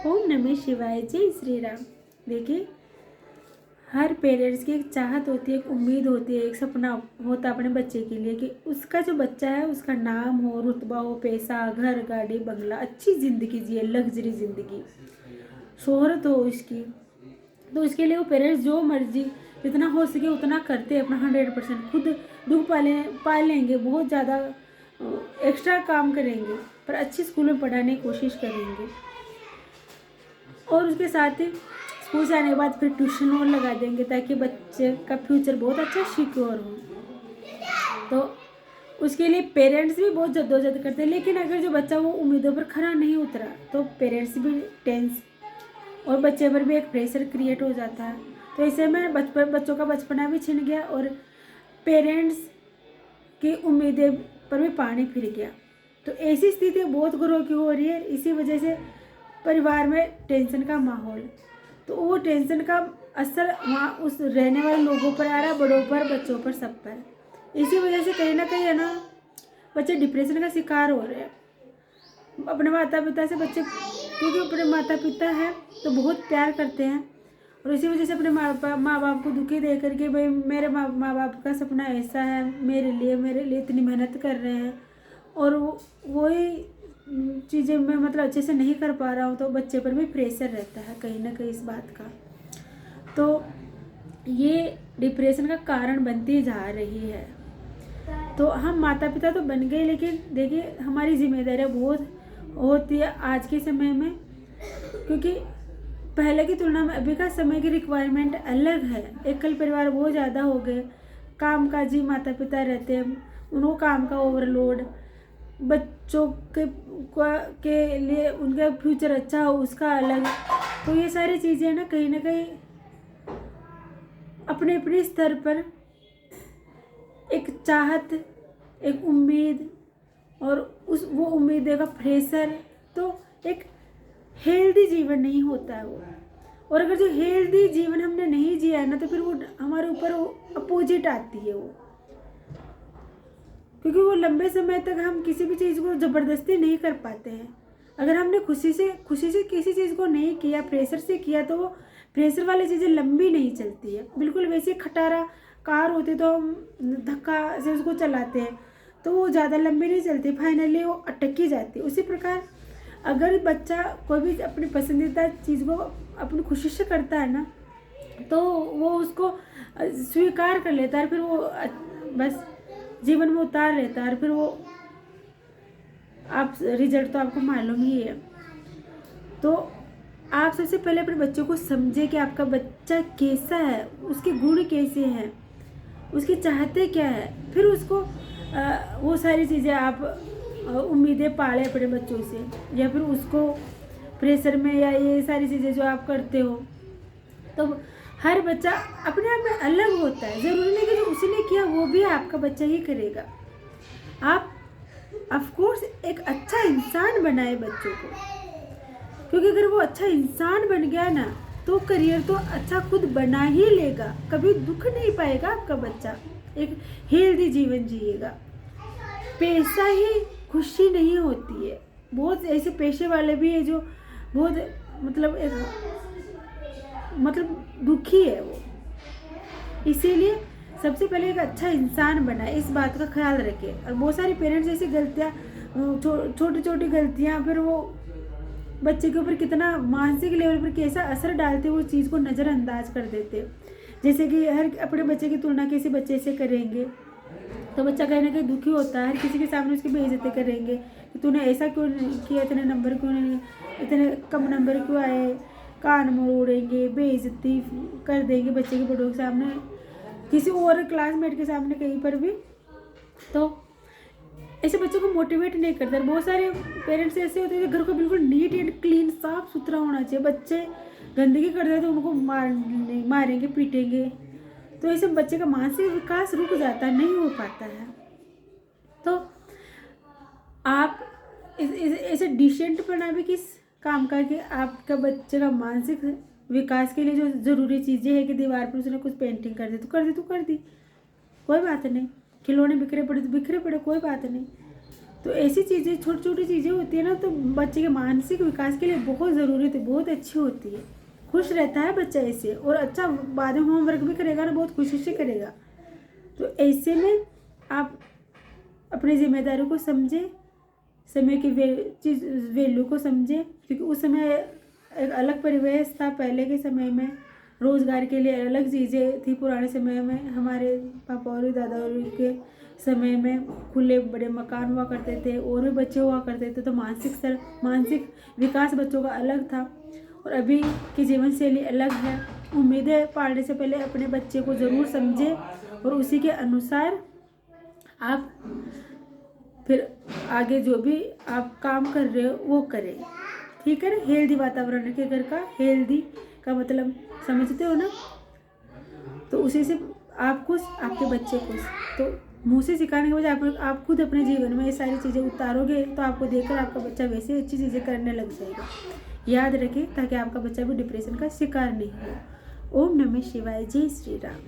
ओम नमः शिवाय, जय श्री राम। देखिए, हर पेरेंट्स की एक चाहत होती है, एक उम्मीद होती है, एक सपना होता है अपने बच्चे के लिए कि उसका जो बच्चा है उसका नाम हो, रुतबा हो, पैसा, घर, गाड़ी, बंगला, अच्छी ज़िंदगी जिए, लग्जरी ज़िंदगी, शोहरत हो उसकी। तो इसके लिए वो पेरेंट्स जो मर्जी जितना हो सके उतना करते हैं, अपना 100% खुद दुख पालेंगे, बहुत ज़्यादा एक्स्ट्रा काम करेंगे, पर अच्छी स्कूल में पढ़ाने की कोशिश करेंगे। और उसके साथ ही स्कूल से आने के बाद फिर ट्यूशन और लगा देंगे ताकि बच्चे का फ्यूचर बहुत अच्छा सिक्योर हो। तो उसके लिए पेरेंट्स भी बहुत जद्दोजहद करते हैं, लेकिन अगर जो बच्चा वो उम्मीदों पर खरा नहीं उतरा तो पेरेंट्स भी टेंस और बच्चे पर भी एक प्रेशर क्रिएट हो जाता है। तो ऐसे में बच्चों का बचपना भी छिन गया और पेरेंट्स की उम्मीदें पर भी पानी फिर गया। तो ऐसी स्थिति बहुत घरों की हो रही है। इसी वजह से परिवार में टेंशन का माहौल, तो वो टेंशन का असर वहाँ उस रहने वाले लोगों पर आ रहा है, बड़ों पर, बच्चों पर, सब पर। इसी वजह से कहीं ना कहीं है ना, बच्चे डिप्रेशन का शिकार हो रहे हैं अपने माता पिता से। बच्चे क्योंकि अपने माता पिता है तो बहुत प्यार करते हैं और इसी वजह से अपने माँ बाप को दुखी दे करके, भाई मेरे माँ बाप का सपना ऐसा है, मेरे लिए इतनी मेहनत कर रहे हैं और वही चीज़ें मैं मतलब अच्छे से नहीं कर पा रहा हूँ, तो बच्चे पर भी प्रेशर रहता है कहीं ना कहीं इस बात का। तो ये डिप्रेशन का कारण बनती जा रही है। तो हम माता पिता तो बन गए, लेकिन देखिए हमारी जिम्मेदारियाँ बहुत होती है आज के समय में, क्योंकि पहले की तुलना में अभी का समय की रिक्वायरमेंट अलग है। एकल परिवार बहुत ज़्यादा हो गए, कामकाजी माता पिता रहते हैं, उनको काम का ओवरलोड, बच्चों के लिए उनका फ्यूचर अच्छा हो उसका अलग। तो ये सारी चीज़ें ना कहीं अपने अपने स्तर पर एक चाहत, एक उम्मीद और वो उम्मीद का प्रेशर, तो एक हेल्दी जीवन नहीं होता है वो। और अगर जो हेल्दी जीवन हमने नहीं जिया है ना, तो फिर वो हमारे ऊपर अपोजिट आती है वो, क्योंकि वो लंबे समय तक हम किसी भी चीज़ को ज़बरदस्ती नहीं कर पाते हैं। अगर हमने खुशी से किसी चीज़ को नहीं किया, प्रेशर से किया, तो वो प्रेशर वाली चीज़ें लंबी नहीं चलती है। बिल्कुल वैसे खटारा कार होती तो हम धक्का से उसको चलाते हैं तो वो ज़्यादा लंबी नहीं चलती, फाइनली वो अटक ही जाती है। उसी प्रकार अगर बच्चा कोई भी अपनी पसंदीदा चीज़ को अपनी खुशी से करता है ना, तो वो उसको स्वीकार कर लेता है, फिर वो बस जीवन में उतार लेता है और फिर वो आप रिजल्ट तो आपको मालूम ही है। तो आप सबसे पहले अपने बच्चों को समझे कि आपका बच्चा कैसा है, उसके गुण कैसे हैं, उसकी चाहते क्या है, फिर उसको वो सारी चीज़ें आप उम्मीदें पाले अपने बच्चों से, या फिर उसको प्रेशर में, या ये सारी चीज़ें जो आप करते हो। तो हर बच्चा अपने आप में अलग होता है, ज़रूरी नहीं कि जो उसने किया वो भी आपका बच्चा ही करेगा। आप ऑफकोर्स एक अच्छा इंसान बनाए बच्चों को, क्योंकि अगर वो अच्छा इंसान बन गया ना तो करियर तो अच्छा खुद बना ही लेगा, कभी दुख नहीं पाएगा आपका बच्चा, एक हेल्दी जीवन जिएगा। पैसा ही खुशी नहीं होती है। बहुत ऐसे पेशे वाले भी है जो बहुत मतलब दुखी है वो। इसीलिए सबसे पहले एक अच्छा इंसान बनाए, इस बात का ख्याल रखे। और बहुत सारे पेरेंट्स ऐसी गलतियाँ, छोटी छोटी गलतियाँ, फिर वो बच्चे के ऊपर कितना मानसिक लेवल पर कैसा असर डालते, वो चीज़ को नज़रअंदाज कर देते। जैसे कि हर अपने बच्चे की तुलना किसी बच्चे से करेंगे तो बच्चा कहीं ना कहीं दुखी होता है, हर किसी के सामने उसकी बेइज्जती करेंगे कि तूने ऐसा क्यों किया, इतने नंबर क्यों नहीं, इतने कम नंबर क्यों आए, कान मोड़ेंगे, बेइज्जती कर देंगे बच्चे के बड़ों के सामने, किसी और क्लासमेट के सामने, कहीं पर भी। तो ऐसे बच्चों को मोटिवेट नहीं करते। बहुत सारे पेरेंट्स ऐसे होते हैं कि घर को बिल्कुल नीट एंड क्लीन, साफ सुथरा होना चाहिए, बच्चे गंदगी कर देते तो उनको मारेंगे, पीटेंगे, तो ऐसे बच्चे का मानसिक विकास रुक जाता है, नहीं हो पाता है। तो आप ऐसे डिसेंट बना भी किस काम का कि आपका बच्चे का मानसिक विकास के लिए जो ज़रूरी चीज़ें हैं कि दीवार पर उसने कुछ पेंटिंग कर दी तो कर दी, कोई बात नहीं, खिलौने बिखरे पड़े तो बिखरे पड़े, कोई बात नहीं, तो ऐसी चीज़ें छोटी छोटी चीज़ें होती है ना, तो बच्चे के मानसिक विकास के लिए बहुत ज़रूरी होती है, बहुत अच्छी होती है। खुश रहता है बच्चा ऐसे, और अच्छा बाद में होमवर्क भी करेगा ना, बहुत खुशी से करेगा। तो ऐसे में आप अपनी जिम्मेदारी को समझें, समय की वैल्यू को समझें, क्योंकि उस समय एक अलग परिवेश था। पहले के समय में रोज़गार के लिए अलग चीज़ें थी। पुराने समय में हमारे पापा और दादा और के समय में खुले बड़े मकान हुआ करते थे, और भी बच्चे हुआ करते थे, तो मानसिक विकास बच्चों का अलग था। और अभी की जीवन शैली अलग है। उम्मीदें पालने से पहले अपने बच्चे को ज़रूर समझें, और उसी के अनुसार आप फिर आगे जो भी आप काम कर रहे हो वो करें, ठीक है ना। हेल्दी वातावरण के घर का, हेल्दी का मतलब समझते हो ना, तो उसी से आप खुश, आपके बच्चे खुश। तो मुँह से सिखाने के बजाय आप खुद अपने जीवन में ये सारी चीज़ें उतारोगे, तो आपको देखकर आपका बच्चा वैसे अच्छी चीज़ें करने लग जाएगा। याद रखें, ताकि आपका बच्चा भी डिप्रेशन का शिकार नहीं हो। ओम नमः शिवाय। जय श्री राम।